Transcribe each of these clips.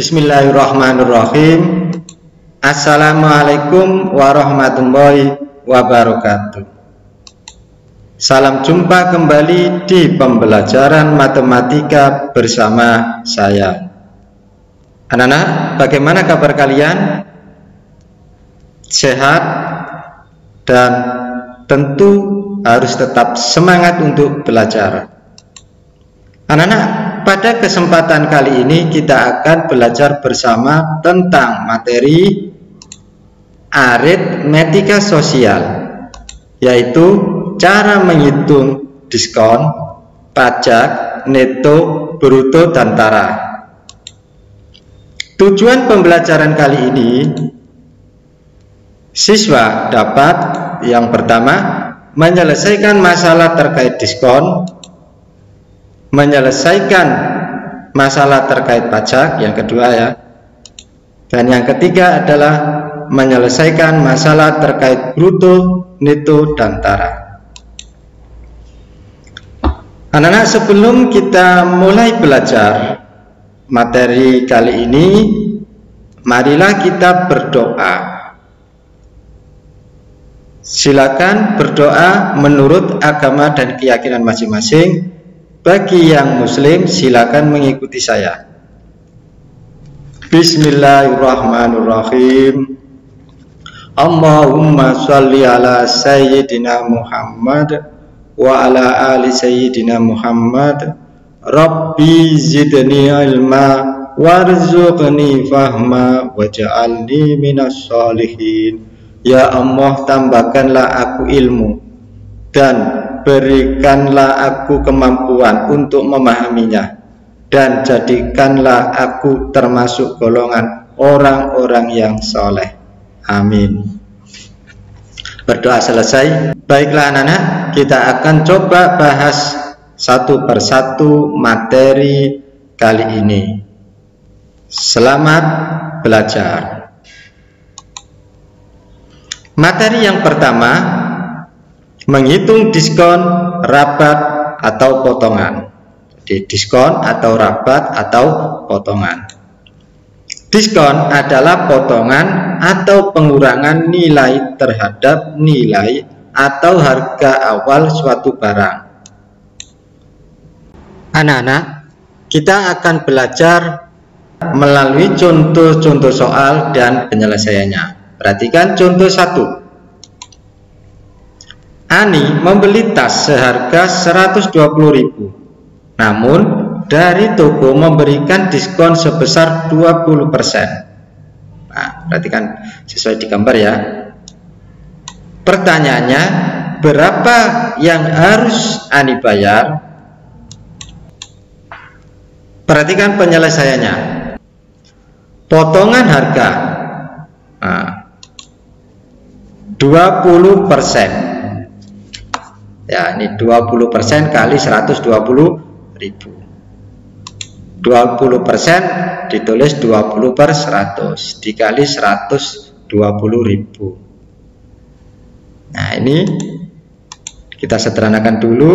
Bismillahirrahmanirrahim. Assalamualaikum warahmatullahi wabarakatuh. Salam jumpa kembali di pembelajaran matematika bersama saya. Anak-anak, bagaimana kabar kalian? Sehat dan tentu harus tetap semangat untuk belajar. Anak-anak, pada kesempatan kali ini kita akan belajar bersama tentang materi aritmetika sosial, yaitu cara menghitung diskon, pajak, neto, bruto, dan taraf. Tujuan pembelajaran kali ini, siswa dapat yang pertama menyelesaikan masalah terkait diskon, menyelesaikan masalah terkait pajak, yang kedua ya, dan yang ketiga adalah menyelesaikan masalah terkait bruto, neto, dan taraf. Anak-anak, sebelum kita mulai belajar materi kali ini, marilah kita berdoa. Silakan berdoa menurut agama dan keyakinan masing-masing. Bagi yang muslim silakan mengikuti saya. Bismillahirrahmanirrahim. Allahumma sholli ala sayyidina Muhammad wa ala ali sayyidina Muhammad. Rabbi zidni ilma warzuqni fahma waj'alni minas sholihin. Ya Allah, tambahkanlah aku ilmu dan berikanlah aku kemampuan untuk memahaminya, dan jadikanlah aku termasuk golongan orang-orang yang soleh. Amin. Berdoa selesai. Baiklah anak-anak, kita akan coba bahas satu persatu materi kali ini. Selamat belajar. Materi yang pertama, menghitung diskon, rabat, atau potongan. Jadi diskon atau rabat atau potongan. Diskon adalah potongan atau pengurangan nilai terhadap nilai atau harga awal suatu barang. Anak-anak, kita akan belajar melalui contoh-contoh soal dan penyelesaiannya. Perhatikan contoh 1. Ani membeli tas seharga 120.000, namun dari toko memberikan diskon sebesar 20%. Nah, perhatikan sesuai di gambar ya. Pertanyaannya, berapa yang harus Ani bayar? Perhatikan penyelesaiannya. Potongan harga 20%. Ya, ini 20% kali 120.000. 20% ditulis 20/100 dikali 120.000. Nah, ini kita sederhanakan dulu.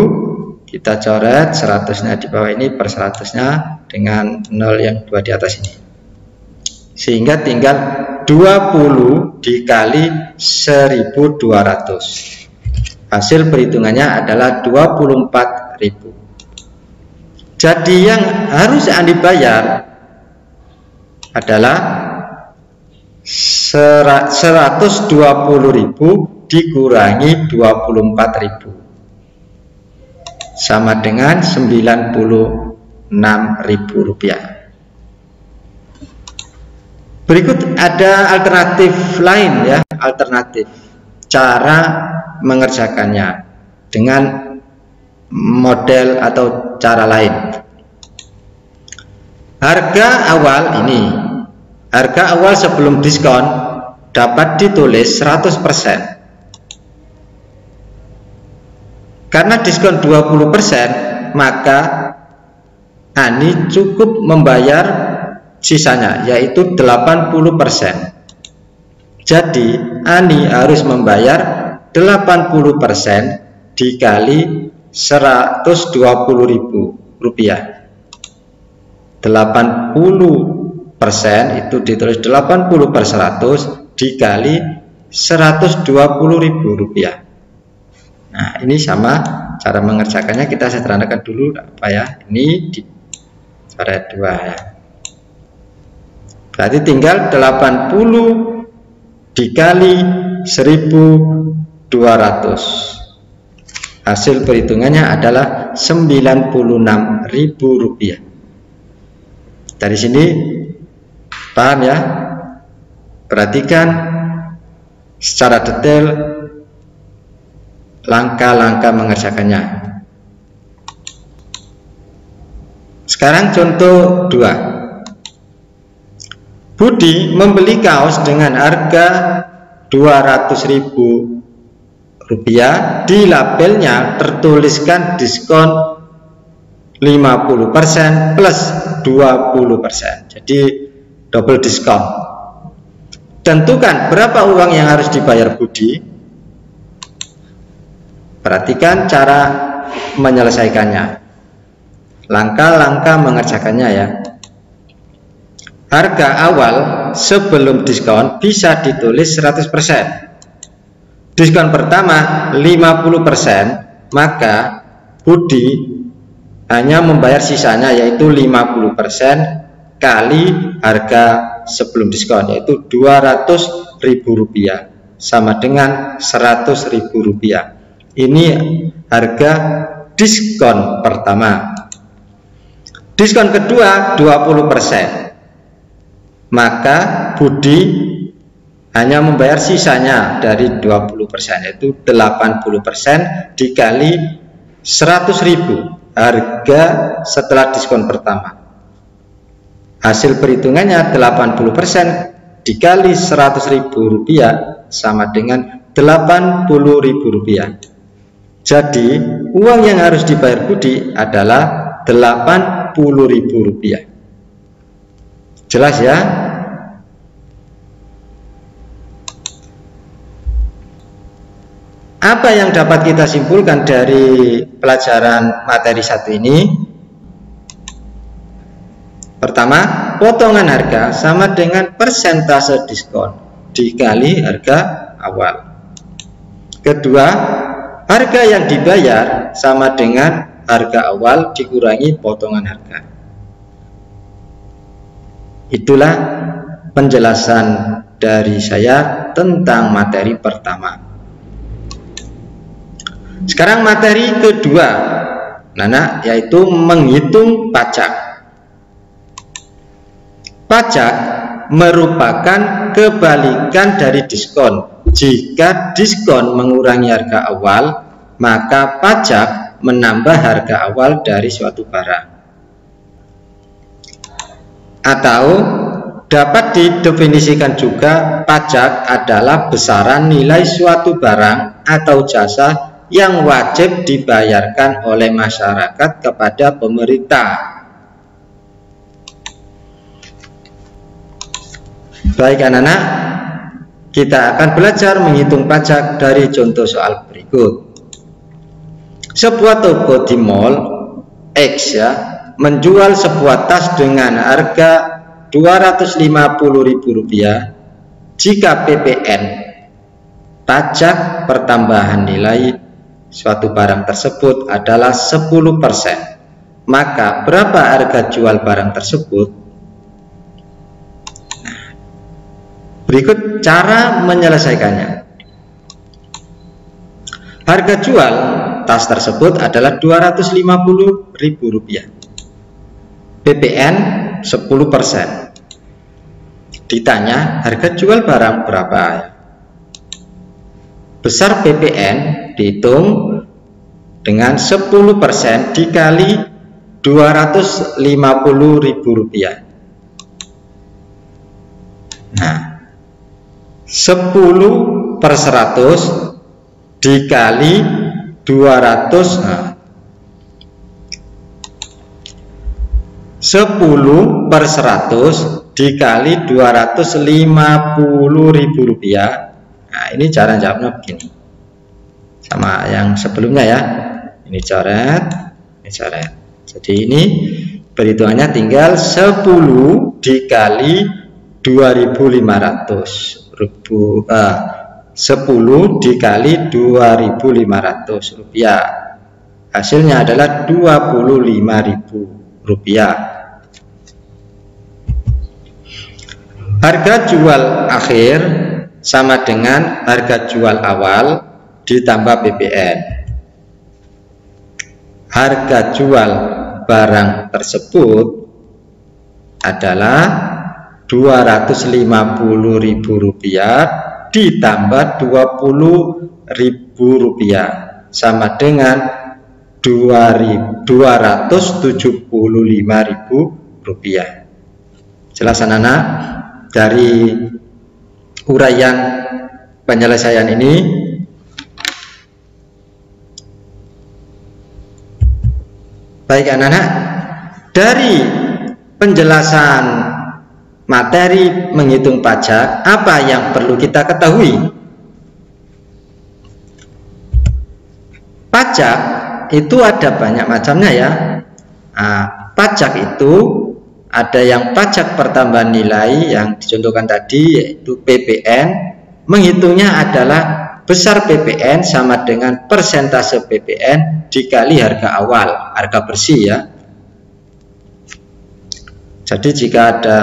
Kita coret 100-nya di bawah ini per 100-nya dengan 0 yang 2 di atas ini. Sehingga tinggal 20 dikali 1.200. Hasil perhitungannya adalah 24.000. Jadi yang harus Anda bayar adalah 120.000 dikurangi 24.000 sama dengan 96.000 rupiah. Berikut ada alternatif lain ya, alternatif cara mengerjakannya dengan model atau cara lain. Harga awal ini, harga awal sebelum diskon dapat ditulis 100%. Karena diskon 20%, maka Ani cukup membayar sisanya, yaitu 80%. Jadi Ani harus membayar 80% dikali 120.000 rupiah. 80 persen itu ditulis 80/100 dikali 120.000 rupiah. Nah, ini sama cara mengerjakannya, kita sederhanakan dulu apa ya. Ini dicoret 2 ya. Berarti tinggal 80 dikali 1.200. Hasil perhitungannya adalah 96.000 rupiah. Dari sini paham ya? Perhatikan secara detail langkah-langkah mengerjakannya. Sekarang contoh 2. Budi membeli kaos dengan harga 200.000 rupiah, di labelnya tertuliskan diskon 50% plus 20%, jadi double diskon. Tentukan berapa uang yang harus dibayar Budi. Perhatikan cara menyelesaikannya, langkah-langkah mengerjakannya ya. Harga awal sebelum diskon bisa ditulis 100%. Diskon pertama 50%, maka Budi hanya membayar sisanya yaitu 50% kali harga sebelum diskon, yaitu 200.000 rupiah sama dengan 100.000 rupiah. Ini harga diskon pertama. Diskon kedua 20%, maka Budi hanya membayar sisanya dari 20%, yaitu 80% dikali 100.000 harga setelah diskon pertama. Hasil perhitungannya 80% dikali 100.000 rupiah sama dengan 80.000 rupiah. Jadi uang yang harus dibayar Budi adalah 80.000 rupiah. Jelas ya? Apa yang dapat kita simpulkan dari pelajaran materi 1 ini? Pertama, potongan harga sama dengan persentase diskon dikali harga awal. Kedua, harga yang dibayar sama dengan harga awal dikurangi potongan harga. Itulah penjelasan dari saya tentang materi pertama. Sekarang materi kedua, Nana, yaitu menghitung pajak. Pajak merupakan kebalikan dari diskon. Jika diskon mengurangi harga awal, maka pajak menambah harga awal dari suatu barang. Atau dapat didefinisikan juga pajak adalah besaran nilai suatu barang atau jasa yang wajib dibayarkan oleh masyarakat kepada pemerintah. Baik anak-anak, kita akan belajar menghitung pajak dari contoh soal berikut. Sebuah toko di mall X ya menjual sebuah tas dengan harga 250.000 rupiah. Jika PPN pajak pertambahan nilai suatu barang tersebut adalah 10%, maka berapa harga jual barang tersebut? Nah, berikut cara menyelesaikannya. Harga jual tas tersebut adalah 250.000 rupiah. PPN 10%. Ditanya harga jual barang berapa? Besar PPN dihitung dengan 10% dikali 250.000 rupiah. Nah, 10/100 dikali 200, nah, 10/100 dikali 250.000 rupiah. Nah, ini cara jawabnya begini, sama yang sebelumnya ya. Ini coret, ini coret. Jadi ini Perhitungannya tinggal 10 dikali 2.500 10 dikali 2.500 rupiah. Hasilnya adalah 25.000 rupiah. Harga jual akhir sama dengan harga jual awal ditambah PPN. Harga jual barang tersebut adalah 250.000 rupiah ditambah 20.000 rupiah sama dengan 275.000 rupiah. Jelas anak-anak? Dari uraian penyelesaian ini baik anak-anak, dari penjelasan materi menghitung pajak, apa yang perlu kita ketahui? Pajak itu ada banyak macamnya ya. Pajak itu ada yang pajak pertambahan nilai yang dicontohkan tadi, yaitu PPN. Menghitungnya adalah besar PPN sama dengan persentase PPN dikali harga awal, harga bersih ya. Jadi jika ada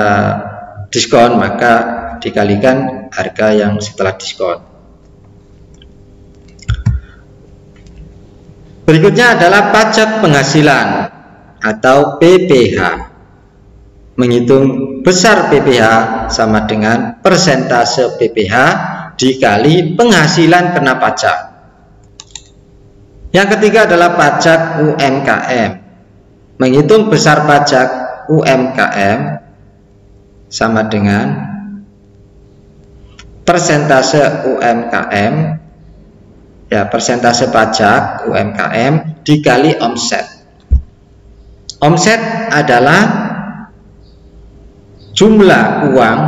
diskon maka dikalikan harga yang setelah diskon. Berikutnya adalah pajak penghasilan atau PPH. Menghitung besar PPH sama dengan persentase PPH dikali penghasilan kena pajak. Yang ketiga adalah pajak UMKM. Menghitung besar pajak UMKM sama dengan persentase UMKM, ya, persentase pajak UMKM dikali omset. Omset adalah jumlah uang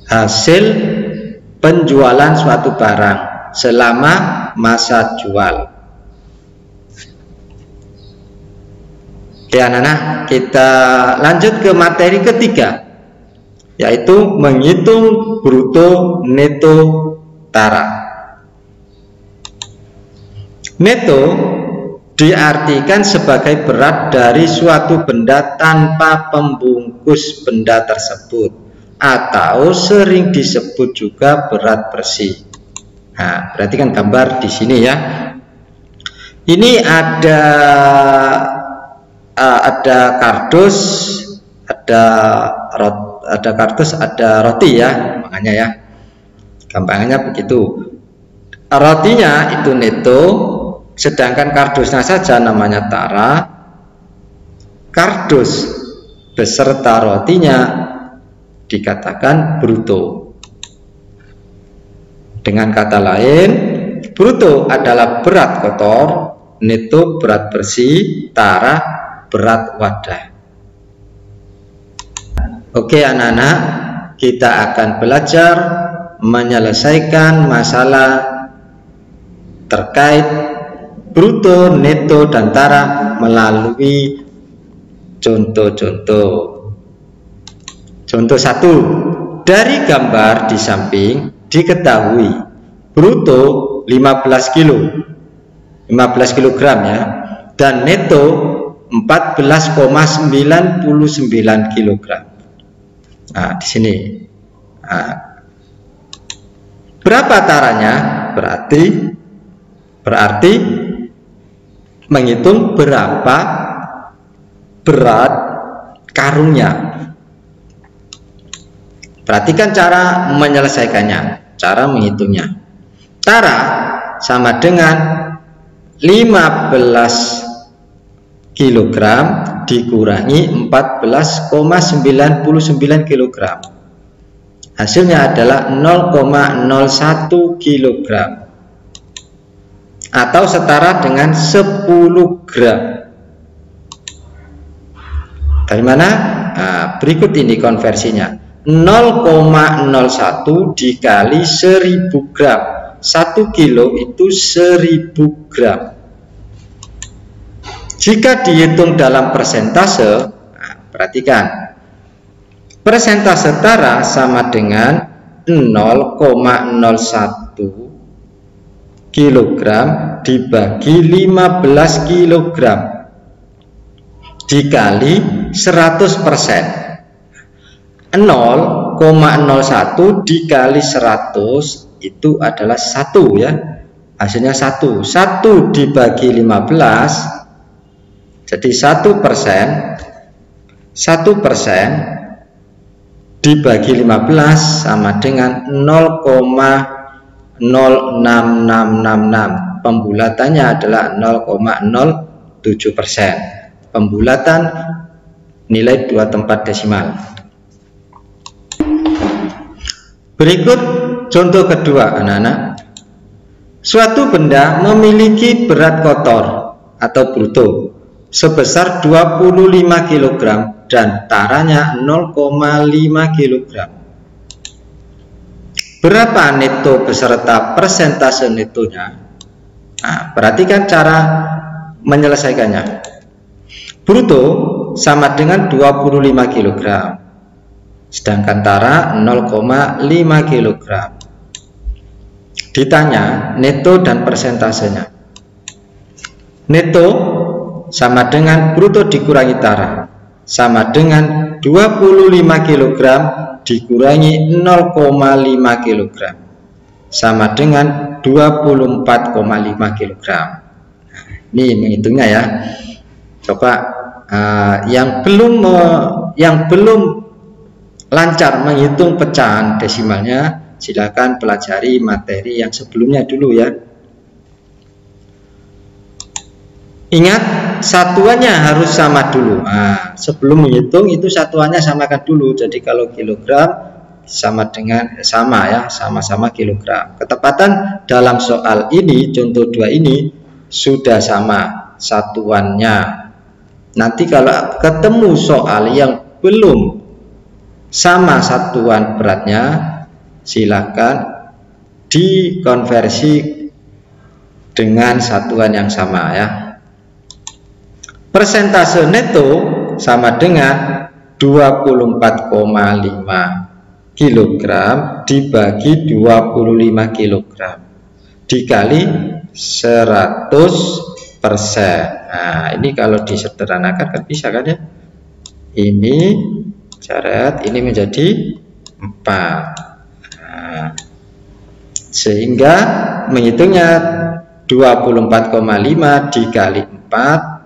hasil penjualan suatu barang selama masa jual. Oke anak-anak, kita lanjut ke materi ketiga, yaitu menghitung bruto neto tara. Neto diartikan sebagai berat dari suatu benda tanpa pembungkus benda tersebut, atau sering disebut juga berat bersih. Nah, perhatikan gambar di sini ya. Ini ada kardus, ada kardus, ada roti ya, makanya ya gampangannya begitu. Rotinya itu neto, sedangkan kardusnya saja namanya tara. Kardus beserta rotinya dikatakan bruto. Dengan kata lain, bruto adalah berat kotor, neto berat bersih, tara berat wadah. Oke anak-anak, kita akan belajar menyelesaikan masalah terkait bruto, neto, dan tara melalui contoh-contoh. Contoh 1. Dari gambar di samping diketahui bruto 15 kg ya, dan neto 14,99 kg. Nah, di sini. Nah, berapa taranya? Berarti menghitung berapa berat karungnya. Perhatikan cara menyelesaikannya, cara menghitungnya. Tara sama dengan 15 kg dikurangi 14,99 kg. Hasilnya adalah 0,01 kg atau setara dengan 10 gram. Dari mana? Nah, berikut ini konversinya. 0,01 dikali 1000 gram. 1 kilo itu 1000 gram. Jika dihitung dalam persentase, nah, perhatikan, persentase tara sama dengan 0,01 kg dibagi 15 kg dikali 100%. 0,01 dikali 100 itu adalah 1 ya, hasilnya 1 dibagi 15, jadi 1% dibagi 15 sama dengan 0,06666. Pembulatannya adalah 0,07%. Pembulatan nilai 2 tempat desimal. Berikut contoh kedua, anak-anak. Suatu benda memiliki berat kotor atau bruto sebesar 25 kg dan taranya 0,5 kg. Berapa neto beserta persentase netonya? Nah, perhatikan cara menyelesaikannya. Bruto sama dengan 25 kg, sedangkan tara 0,5 kg. Ditanya neto dan persentasenya. Neto sama dengan bruto dikurangi tara, sama dengan 25 kg dikurangi 0,5 kg, sama dengan 24,5 kg. Ini menghitungnya ya. Coba yang belum lancar menghitung pecahan desimalnya, silakan pelajari materi yang sebelumnya dulu ya. Ingat, satuannya harus sama dulu. Nah, sebelum menghitung itu satuannya samakan dulu. Jadi kalau kilogram sama dengan sama-sama kilogram. Ketepatan dalam soal ini, contoh 2 ini sudah sama satuannya. Nanti kalau ketemu soal yang belum sama satuan beratnya, silakan dikonversi dengan satuan yang sama ya. Persentase neto sama dengan 24,5 kg dibagi 25 kg dikali 100%. Nah, ini kalau disederhanakan kan bisa kan ya. Ini caret, ini menjadi 4. Nah, sehingga menghitungnya 24,5 dikali 4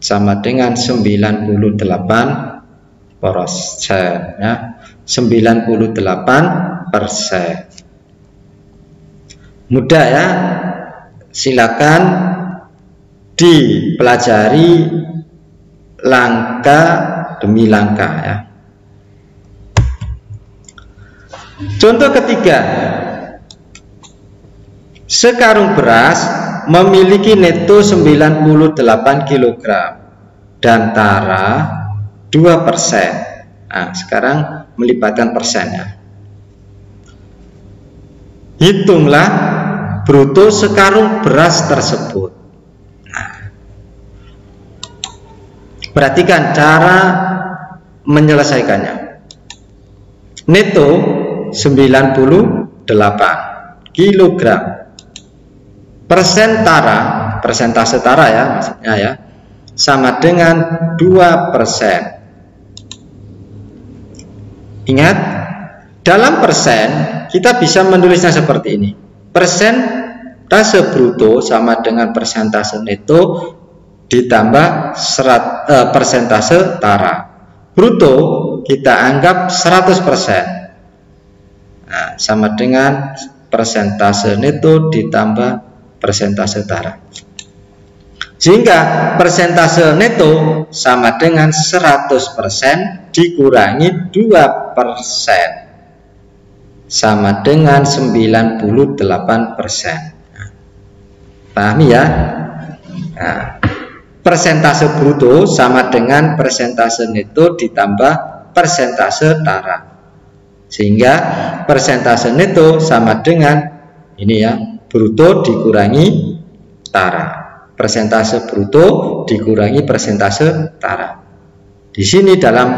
sama dengan 98% ya, 98%. Mudah ya, silakan dipelajari langkah demi langkah ya. Contoh ketiga, sekarung beras memiliki neto 98 kg dan tara 2%. Nah, sekarang melibatkan persennya. Hitunglah bruto sekarung beras tersebut. Nah, perhatikan cara menyelesaikannya. Neto 98 kg. Persen tara, persentase tara ya maksudnya ya, sama dengan 2%. Ingat, dalam persen kita bisa menulisnya seperti ini. Persentase bruto sama dengan persentase neto ditambah persentase tara. Bruto kita anggap 100%. Nah, sama dengan persentase neto ditambah persentase tara. Sehingga persentase neto sama dengan 100% dikurangi 2% sama dengan 98%. Pahami ya? Nah, persentase bruto sama dengan persentase neto ditambah persentase tara. Sehingga persentase neto sama dengan ini ya, bruto dikurangi tara. persentase bruto dikurangi persentase tara. Di sini dalam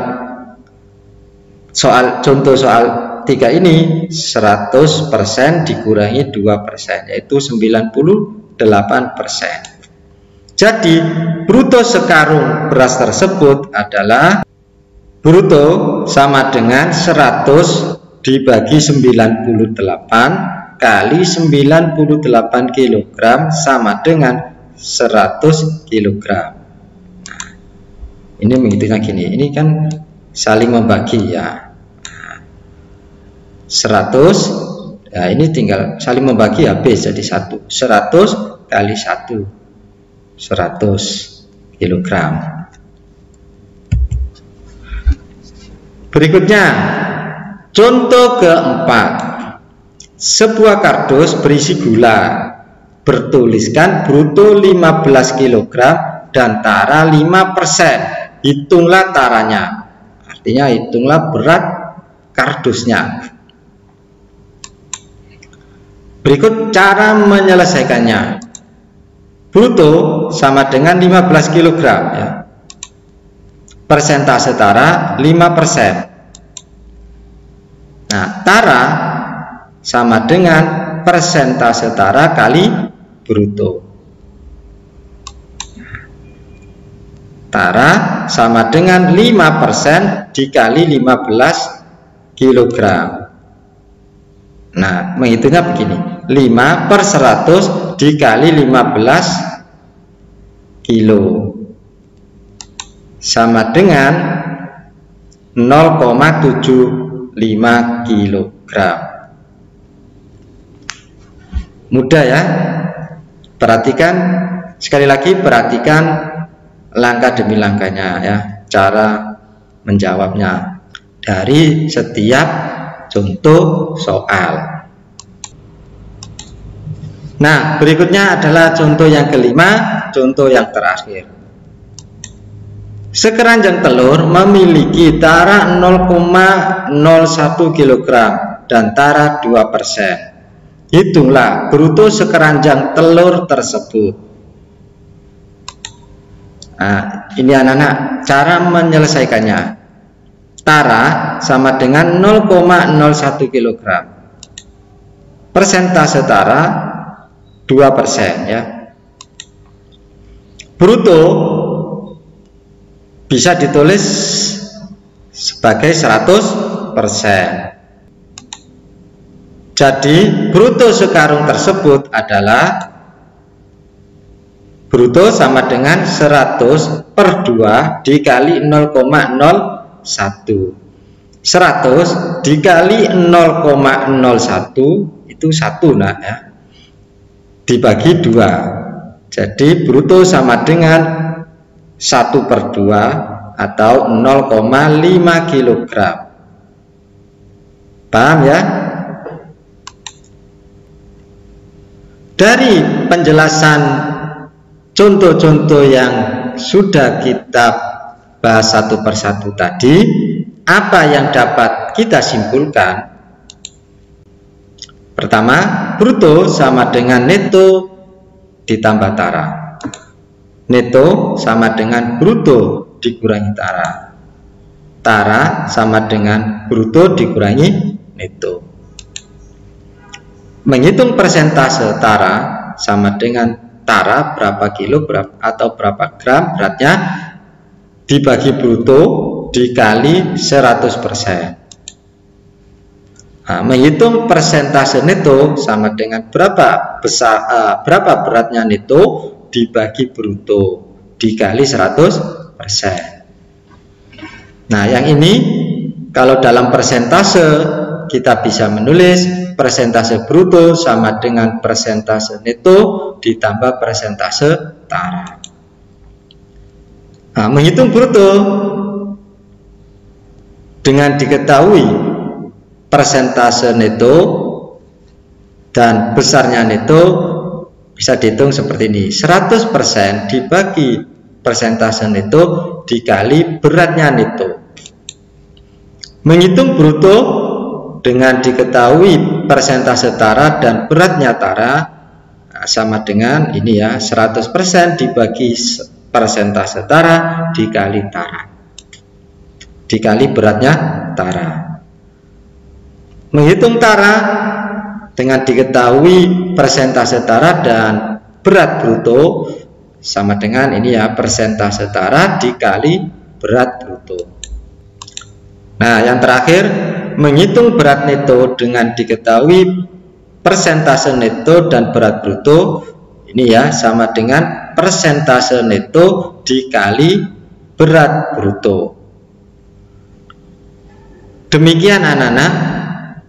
contoh soal 3 ini 100% dikurangi 2%, yaitu 98%. Jadi bruto sekarung beras tersebut adalah bruto sama dengan 100 dibagi 98 kali 98 kg sama dengan 100 kg. Nah, ini menghitungnya gini, ini kan saling membagi ya. 100, ya ini tinggal saling membagi habis jadi 100 kali 1 100 kg. Berikutnya contoh keempat, sebuah kardus berisi gula bertuliskan bruto 15 kg dan tara 5%. Hitunglah taranya, artinya hitunglah berat kardusnya. Berikut cara menyelesaikannya. Bruto sama dengan 15 kg ya. Persentase tara 5%. Nah, tara sama dengan persentase tara kali bruto. Tara sama dengan 5% dikali 15 kg. Nah, menghitungnya begini, 5 per 100 dikali 15 kilo sama dengan 0,75 kilogram. Mudah ya. Perhatikan sekali lagi, perhatikan langkah demi langkahnya ya, cara menjawabnya dari setiap contoh soal. Nah, berikutnya adalah contoh yang kelima, contoh yang terakhir. Sekeranjang telur memiliki tara 0,01 kg dan tara 2%. Hitunglah bruto sekeranjang telur tersebut. Nah, ini anak-anak cara menyelesaikannya. Tara sama dengan 0,01 kg. Persentase tara 2% ya. Bruto bisa ditulis sebagai 100%. Jadi bruto sekarung tersebut adalah bruto sama dengan 100 per 2 dikali 0,01. 100 dikali 0,01 itu 1 nah ya, dibagi 2. Jadi bruto sama dengan 1 per 2 atau 0,5 kg. Paham ya? Dari penjelasan contoh-contoh yang sudah kita bahas satu persatu tadi, apa yang dapat kita simpulkan? Pertama, bruto sama dengan neto ditambah tara. Neto sama dengan bruto dikurangi tara. Tara sama dengan bruto dikurangi neto. Menghitung persentase tara sama dengan tara berapa kilo atau berapa gram beratnya dibagi bruto dikali 100%. Nah, menghitung persentase neto sama dengan berapa beratnya neto dibagi bruto dikali 100%. Nah, yang ini kalau dalam persentase kita bisa menulis persentase bruto sama dengan persentase neto ditambah persentase tara. Nah, menghitung bruto dengan diketahui persentase neto dan besarnya neto bisa dihitung seperti ini. 100% dibagi persentase neto dikali beratnya neto. Menghitung bruto dengan diketahui persentase tara dan beratnya tara, sama dengan ini ya, 100% dibagi persentase tara dikali tara, dikali beratnya tara. Menghitung tara dengan diketahui persentase tara dan berat bruto sama dengan ini ya, persentase tara dikali berat bruto. Nah, yang terakhir, menghitung berat neto dengan diketahui persentase neto dan berat bruto, ini ya sama dengan persentase neto dikali berat bruto. Demikian anak-anak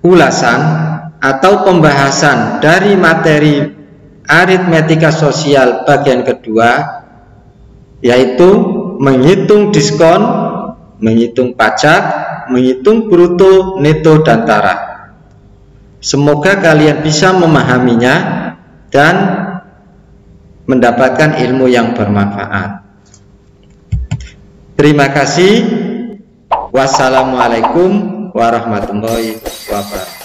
ulasan atau pembahasan dari materi aritmetika sosial bagian kedua, yaitu menghitung diskon, menghitung pajak, menghitung bruto, neto, dan tara. Semoga kalian bisa memahaminya dan mendapatkan ilmu yang bermanfaat. Terima kasih. Wassalamualaikum warahmatullahi wabarakatuh.